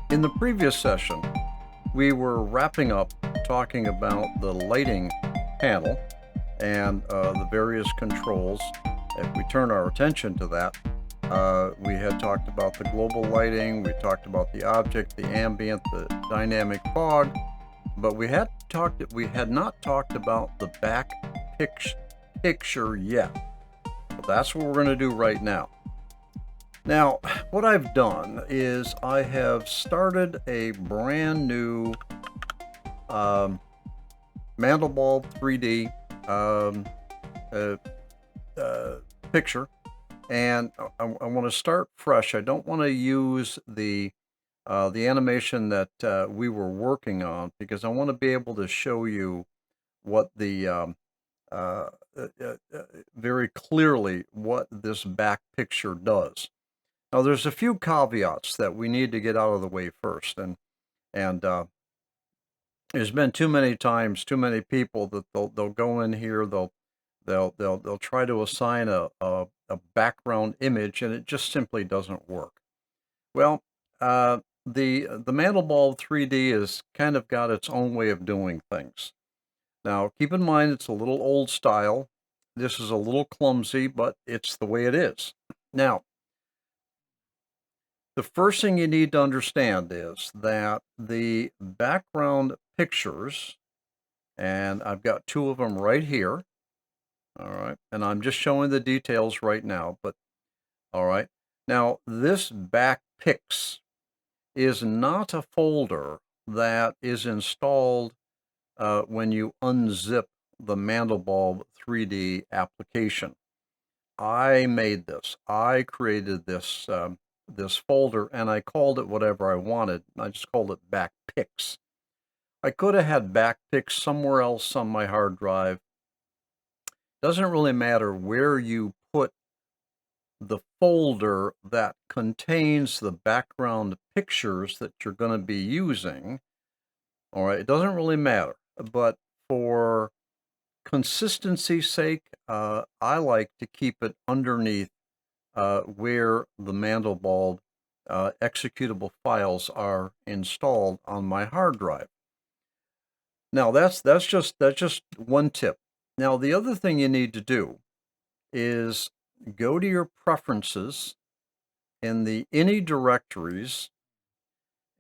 In the previous session, we were wrapping up talking about the lighting panel and the various controls. If we turn our attention to that, we had talked about the global lighting, we talked about the object, the ambient, the dynamic fog, but we had not talked about the back picture yet. But that's what we're going to do right now. Now, what I've done is I have started a brand new Mandelbulb 3D picture, and I want to start fresh. I don't want to use the animation that we were working on, because I want to be able to show you what the very clearly what this back picture does. Now, there's a few caveats that we need to get out of the way first, and there's been too many times, too many people that they'll go in here, they'll try to assign a background image, and it just simply doesn't work. Well, the Mandelbulb 3D has kind of got its own way of doing things. Now, keep in mind, it's a little old style. This is a little clumsy, but it's the way it is. Now, the first thing you need to understand is that the background pictures, and I've got two of them right here, all right, and I'm just showing the details right now, but all right. Now, this back pics is not a folder that is installed when you unzip the Mandelbulb 3D application. I made this. I created this this folder, and I called it whatever I wanted. I just called it back pics. I could have had back pics somewhere else on my hard drive. Doesn't really matter where you put the folder that contains the background pictures that you're going to be using. All right, it doesn't really matter, but for consistency's sake, I like to keep it underneath where the Mandelbulb executable files are installed on my hard drive. Now, that's just one tip. Now, the other thing you need to do is go to your preferences in the any directories,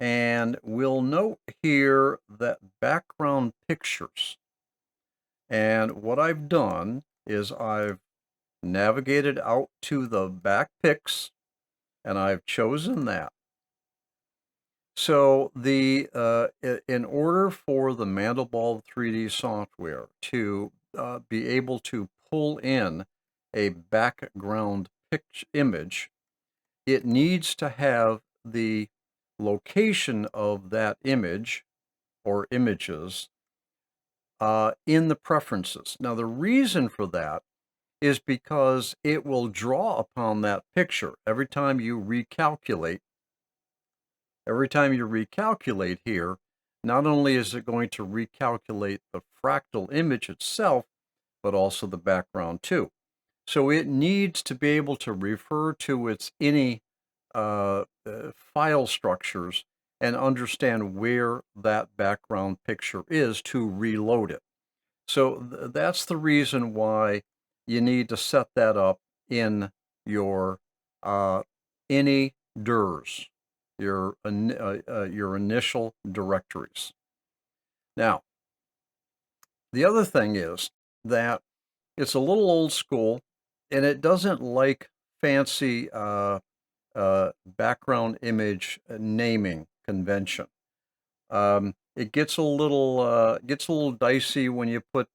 and we'll note here that background pictures. And what I've done is I've navigated out to the back pics, and I've chosen that. So in order for the Mandelbulb 3D software to be able to pull in a background image, it needs to have the location of that image or images in the preferences. Now, the reason for that is because it will draw upon that picture every time you recalculate. Every time you recalculate here, not only is it going to recalculate the fractal image itself, but also the background too. So it needs to be able to refer to its any file structures and understand where that background picture is to reload it. So that's the reason why you need to set that up in your any DIRs, your initial directories. Now, the other thing is that it's a little old school, and it doesn't like fancy background image naming convention. It gets a little dicey when you put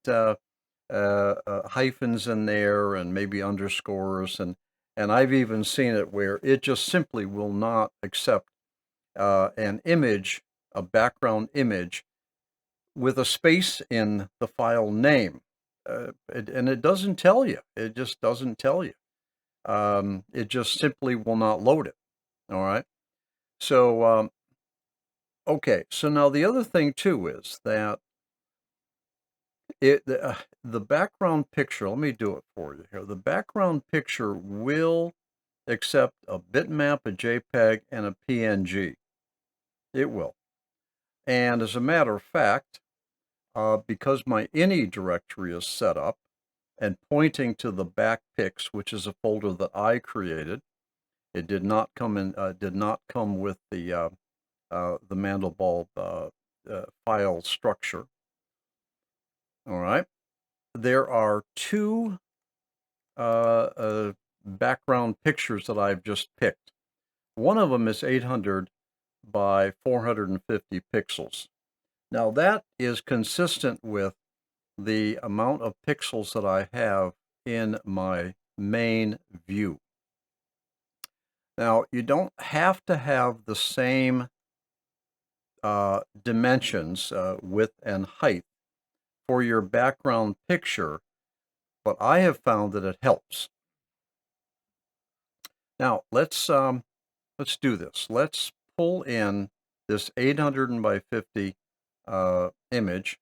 hyphens in there and maybe underscores, and I've even seen it where it just simply will not accept an image, a background image, with a space in the file name, and it doesn't tell you. It just doesn't tell you. It just simply will not load it. All right. So okay. So now the other thing too is that the background picture. Let me do it for you here. The background picture will accept a bitmap, a JPEG, and a PNG. It will. And as a matter of fact, because my any directory is set up and pointing to the back pics, which is a folder that I created, it did not come in. Did not come with the Mandelbulb file structure. All right. There are two background pictures that I've just picked. One of them is 800 by 450 pixels. Now that is consistent with the amount of pixels that I have in my main view. Now, you don't have to have the same dimensions, width and height for your background picture, but I have found that it helps. Now, let's do this. Let's pull in this 800 by 50 image.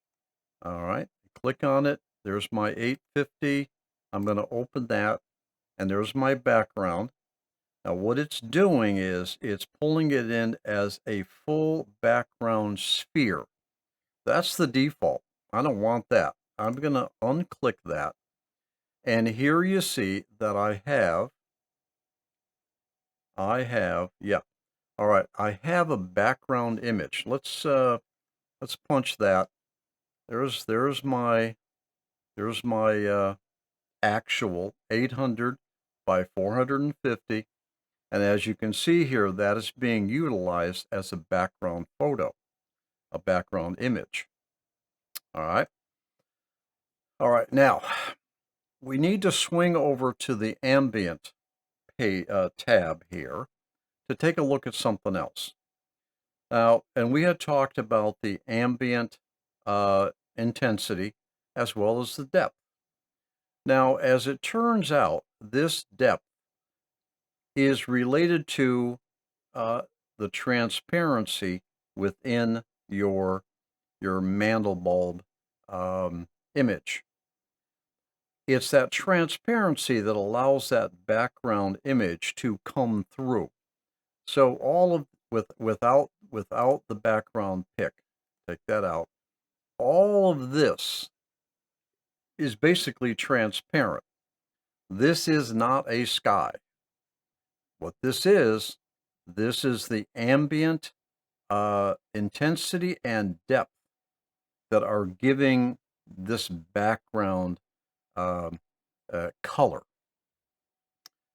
All right, click on it. There's my 850. I'm going to open that, and there's my background. Now, what it's doing is it's pulling it in as a full background sphere. That's the default. I don't want that. I'm going to unclick that. And here you see that I have, yeah. All right, I have a background image. Let's punch that. There's my actual 800 by 450. And as you can see here, that is being utilized as a background photo, a background image. All right. All right. Now, we need to swing over to the ambient tab here to take a look at something else. Now, and we had talked about the ambient intensity as well as the depth. Now, as it turns out, this depth is related to the transparency within your Mandelbulb image. It's that transparency that allows that background image to come through. So all of without the background pick, take that out. All of this is basically transparent. This is not a sky. What this is the ambient intensity and depth that are giving this background color.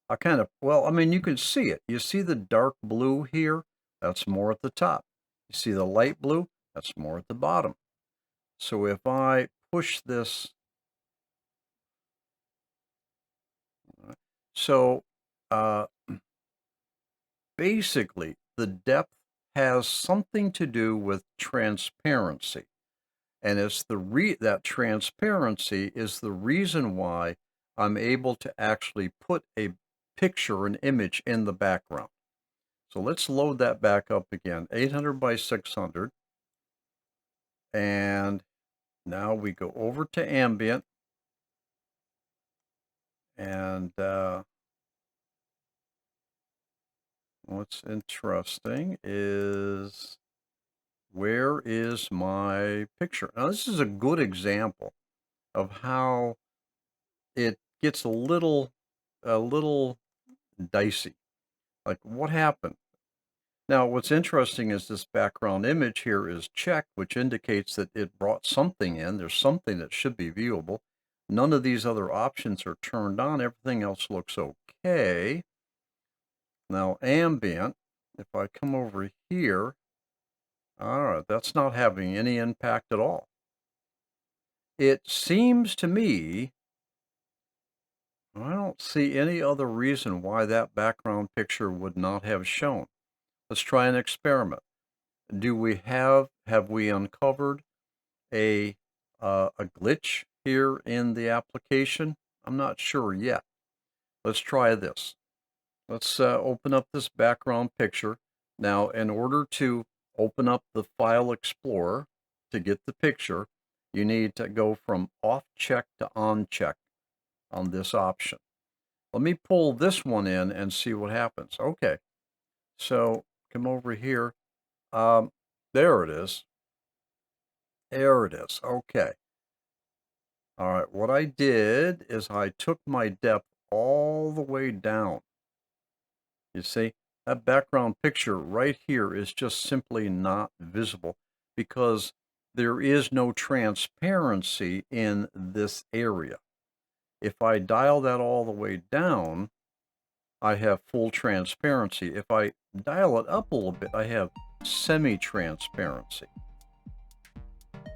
I mean, you can see it. You see the dark blue here? That's more at the top. You see the light blue? That's more at the bottom. So if I push this, so basically the depth has something to do with transparency. And it's that transparency is the reason why I'm able to actually put a picture, an image in the background. So let's load that back up again, 800 by 600. And now we go over to ambient. And what's interesting is, where is my picture? Now, this is a good example of how it gets a little dicey. Like, what happened? Now, what's interesting is this background image here is checked, which indicates that it brought something in. There's something that should be viewable. None of these other options are turned on. Everything else looks okay. Now, ambient, if I come over here, all right, that's not having any impact at all. It seems to me, I don't see any other reason why that background picture would not have shown. Let's try an experiment. Have we uncovered a glitch here in the application? I'm not sure yet. Let's try this. Let's open up this background picture. Now, in order to open up the File Explorer to get the picture, you need to go from off check to on check on this option. Let me pull this one in and see what happens. Okay, so come over here. There it is. There it is. Okay. All right. What I did is I took my depth all the way down. You see, that background picture right here is just simply not visible because there is no transparency in this area. If I dial that all the way down, I have full transparency. If I dial it up a little bit, I have semi-transparency.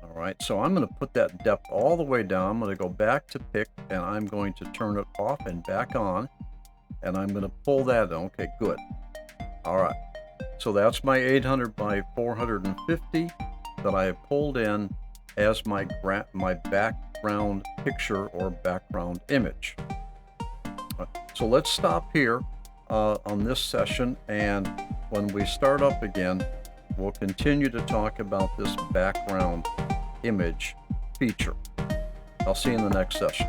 All right, so I'm going to put that depth all the way down. I'm going to go back to pick, and I'm going to turn it off and back on, and I'm going to pull that in. Okay, good. All right, so that's my 800 by 450 that I have pulled in as my background picture or background image. So let's stop here on this session, and when we start up again, we'll continue to talk about this background image feature. I'll see you in the next session.